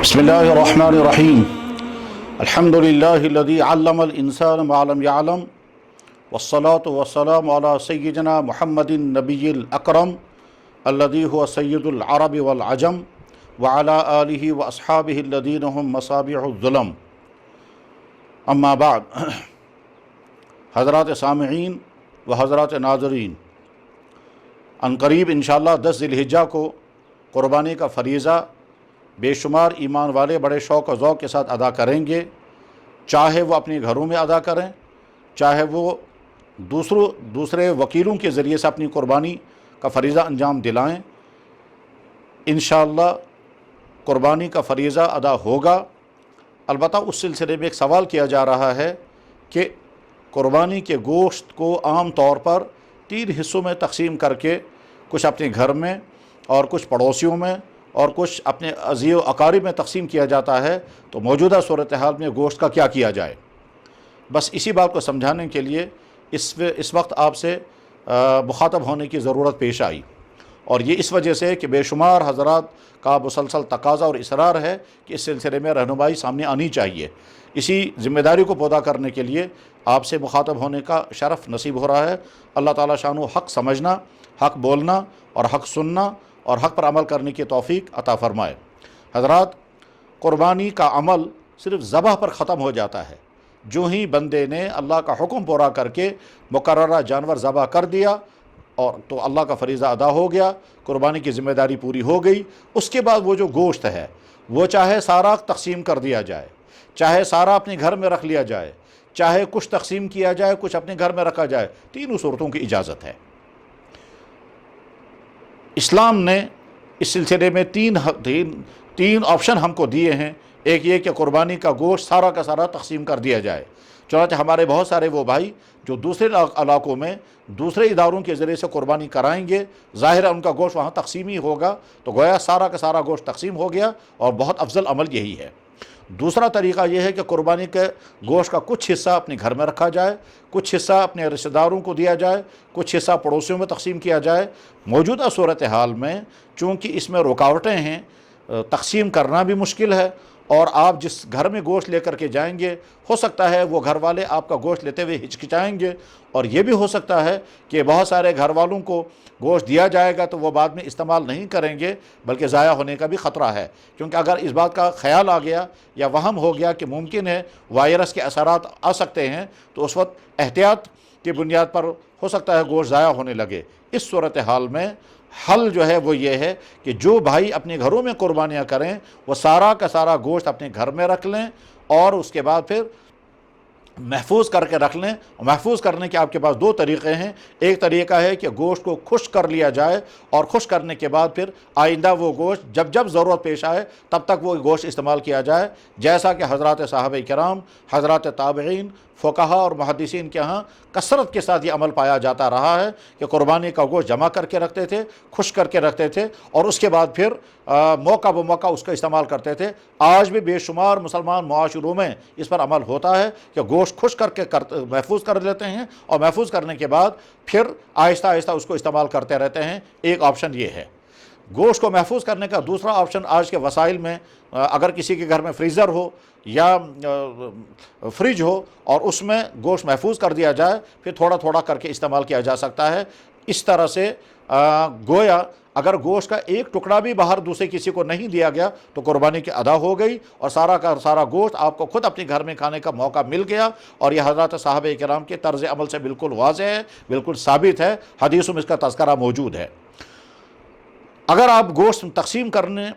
بسم اللہ الرحمن الرحیم الحمد للہ الذی علم الانسان ما لم یعلم والصلاة والسلام علی سیدنا محمد النبی الاکرم الذی هو سید العرب والعجم وعلی آلہ واصحابہ الذین هم مصابیح الظلم اما بعد حضرات سامعین و حضرات ناظرین، عنقریب انشاءاللہ 10 ذی الحجہ کو قربانی کا فریضہ بے شمار ایمان والے بڑے شوق و ذوق کے ساتھ ادا کریں گے، چاہے وہ اپنے گھروں میں ادا کریں، چاہے وہ دوسرے وکیلوں کے ذریعے سے اپنی قربانی کا فریضہ انجام دلائیں۔ انشاءاللہ قربانی کا فریضہ ادا ہوگا۔ البتہ اس سلسلے میں ایک سوال کیا جا رہا ہے کہ قربانی کے گوشت کو عام طور پر 3 حصوں میں تقسیم کر کے کچھ اپنے گھر میں اور کچھ پڑوسیوں میں اور کچھ اپنے عزیز و اقارب میں تقسیم کیا جاتا ہے، تو موجودہ صورتحال میں گوشت کا کیا کیا جائے؟ بس اسی بات کو سمجھانے کے لیے اس وقت آپ سے مخاطب ہونے کی ضرورت پیش آئی، اور یہ اس وجہ سے کہ بے شمار حضرات کا مسلسل تقاضا اور اصرار ہے کہ اس سلسلے میں رہنمائی سامنے آنی چاہیے۔ اسی ذمہ داری کو پورا کرنے کے لیے آپ سے مخاطب ہونے کا شرف نصیب ہو رہا ہے۔ اللہ تعالیٰ شانو حق سمجھنا، حق بولنا اور حق سننا اور حق پر عمل کرنے کی توفیق عطا فرمائے۔ حضرات، قربانی کا عمل صرف ذبح پر ختم ہو جاتا ہے۔ جو ہی بندے نے اللہ کا حکم پورا کر کے مقررہ جانور ذبح کر دیا اور تو اللہ کا فریضہ ادا ہو گیا، قربانی کی ذمہ داری پوری ہو گئی۔ اس کے بعد وہ جو گوشت ہے وہ چاہے سارا تقسیم کر دیا جائے، چاہے سارا اپنے گھر میں رکھ لیا جائے، چاہے کچھ تقسیم کیا جائے، کچھ اپنے گھر میں رکھا جائے، تینوں صورتوں کی اجازت ہے۔ اسلام نے اس سلسلے میں تین آپشن ہم کو دیے ہیں۔ ایک یہ کہ قربانی کا گوشت سارا کا سارا تقسیم کر دیا جائے۔ چنانچہ ہمارے بہت سارے وہ بھائی جو دوسرے علاقوں میں دوسرے اداروں کے ذریعے سے قربانی کرائیں گے، ظاہر ہے ان کا گوشت وہاں تقسیمی ہوگا، تو گویا سارا کا سارا گوشت تقسیم ہو گیا، اور بہت افضل عمل یہی ہے۔ دوسرا طریقہ یہ ہے کہ قربانی کے گوشت کا کچھ حصہ اپنے گھر میں رکھا جائے، کچھ حصہ اپنے رشتہ داروں کو دیا جائے، کچھ حصہ پڑوسیوں میں تقسیم کیا جائے۔ موجودہ صورتحال میں چونکہ اس میں رکاوٹیں ہیں، تقسیم کرنا بھی مشکل ہے، اور آپ جس گھر میں گوشت لے کر کے جائیں گے ہو سکتا ہے وہ گھر والے آپ کا گوشت لیتے ہوئے ہچکچائیں گے، اور یہ بھی ہو سکتا ہے کہ بہت سارے گھر والوں کو گوشت دیا جائے گا تو وہ بعد میں استعمال نہیں کریں گے، بلکہ ضائع ہونے کا بھی خطرہ ہے۔ کیونکہ اگر اس بات کا خیال آ گیا یا وہم ہو گیا کہ ممکن ہے وائرس کے اثرات آ سکتے ہیں، تو اس وقت احتیاط کی بنیاد پر ہو سکتا ہے گوشت ضائع ہونے لگے۔ اس صورتحال میں حل جو ہے وہ یہ ہے کہ جو بھائی اپنے گھروں میں قربانیاں کریں وہ سارا کا سارا گوشت اپنے گھر میں رکھ لیں، اور اس کے بعد پھر محفوظ کر کے رکھ لیں۔ محفوظ کرنے کے آپ کے پاس 2 طریقے ہیں۔ ایک طریقہ ہے کہ گوشت کو خشک کر لیا جائے، اور خشک کرنے کے بعد پھر آئندہ وہ گوشت جب ضرورت پیش آئے تب تک وہ گوشت استعمال کیا جائے، جیسا کہ حضرات صحابہ کرام، حضرات تابعین، فقہا اور محدثین کے ہاں کثرت کے ساتھ یہ عمل پایا جاتا رہا ہے کہ قربانی کا گوشت جمع کر کے رکھتے تھے، خشک کر کے رکھتے تھے، اور اس کے بعد پھر موقع بموقع اس کا استعمال کرتے تھے۔ آج بھی بے شمار مسلمان معاشروں میں اس پر عمل ہوتا ہے کہ گوشت خشک کر کے محفوظ کر لیتے ہیں، اور محفوظ کرنے کے بعد پھر آہستہ آہستہ اس کو استعمال کرتے رہتے ہیں۔ ایک آپشن یہ ہے۔ گوشت کو محفوظ کرنے کا دوسرا آپشن آج کے وسائل میں، اگر کسی کے گھر میں فریزر ہو یا فریج ہو اور اس میں گوشت محفوظ کر دیا جائے، پھر تھوڑا تھوڑا کر کے استعمال کیا جا سکتا ہے۔ اس طرح سے گویا اگر گوشت کا ایک ٹکڑا بھی باہر دوسرے کسی کو نہیں دیا گیا تو قربانی کی ادا ہو گئی، اور سارا کا سارا گوشت آپ کو خود اپنے گھر میں کھانے کا موقع مل گیا، اور یہ حضرات صحابہ کرام کے طرز عمل سے بالکل واضح ہے، بالکل ثابت ہے، حدیثوں میں اس کا تذکرہ موجود ہے۔ اگر آپ گوشت تقسیم کرنے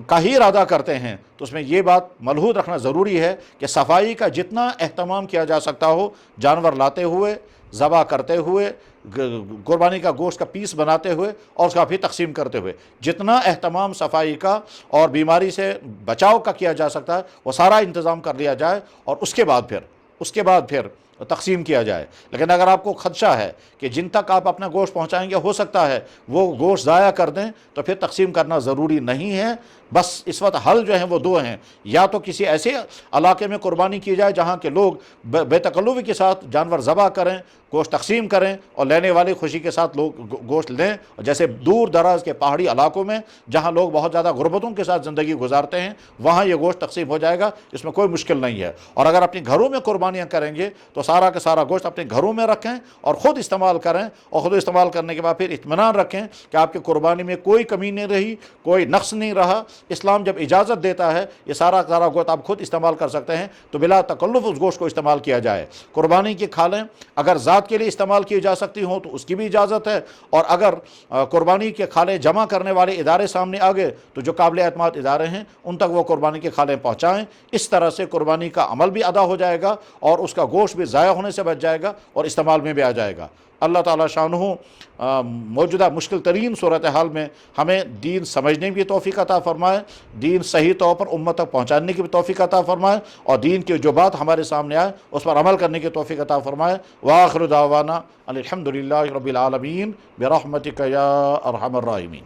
کا ہی ارادہ کرتے ہیں تو اس میں یہ بات ملحوظ رکھنا ضروری ہے کہ صفائی کا جتنا اہتمام کیا جا سکتا ہو، جانور لاتے ہوئے، ذبح کرتے ہوئے، قربانی کا گوشت کا پیس بناتے ہوئے اور اس کا پھر تقسیم کرتے ہوئے، جتنا اہتمام صفائی کا اور بیماری سے بچاؤ کا کیا جا سکتا ہے وہ سارا انتظام کر لیا جائے، اور اس کے بعد پھر تقسیم کیا جائے۔ لیکن اگر آپ کو خدشہ ہے کہ جن تک آپ اپنا گوشت پہنچائیں گے ہو سکتا ہے وہ گوشت ضائع کر دیں، تو پھر تقسیم کرنا ضروری نہیں ہے، بس اس وقت حل جو ہیں وہ دو ہیں، یا تو کسی ایسے علاقے میں قربانی کی جائے جہاں کے لوگ بے تکلفی کے ساتھ جانور ذبح کریں، گوشت تقسیم کریں، اور لینے والے خوشی کے ساتھ لوگ گوشت لیں، جیسے دور دراز کے پہاڑی علاقوں میں جہاں لوگ بہت زیادہ غربتوں کے ساتھ زندگی گزارتے ہیں وہاں یہ گوشت تقسیم ہو جائے گا، اس میں کوئی مشکل نہیں ہے۔ اور اگر اپنے گھروں میں قربانیاں کریں گے تو سارا کا سارا گوشت اپنے گھروں میں رکھیں اور خود استعمال کریں، اور خود استعمال کرنے کے بعد پھر اطمینان رکھیں کہ آپ کی قربانی میں کوئی کمی نہیں رہی، کوئی نقص نہیں رہا۔ اسلام جب اجازت دیتا ہے یہ سارا کا سارا گوشت آپ خود استعمال کر سکتے ہیں تو بلا تکلف اس گوشت کو استعمال کیا جائے۔ قربانی کی کھالیں اگر ذات کے لیے استعمال کی جا سکتی ہوں تو اس کی بھی اجازت ہے، اور اگر قربانی کے کھالیں جمع کرنے والے ادارے سامنے آ گئے تو جو قابل اعتماد ادارے ہیں ان تک وہ قربانی کے کھالیں پہنچائیں۔ اس طرح سے قربانی کا عمل بھی ادا ہو جائے گا اور اس کا گوشت بھی ضائع ہونے سے بچ جائے گا اور استعمال میں بھی آ جائے گا۔ اللہ تعالیٰ شانہ موجودہ مشکل ترین صورتحال میں ہمیں دین سمجھنے کی توفیق عطا فرمائے، دین صحیح طور پر امت تک پہنچانے کی بھی توفیق عطا فرمائے، اور دین کی جو بات ہمارے سامنے آئے اس پر عمل کرنے کی توفیق عطا فرمائے۔ وآخر دعوانا الحمدللہ رب العالمین برحمتک یا ارحم الراحمین۔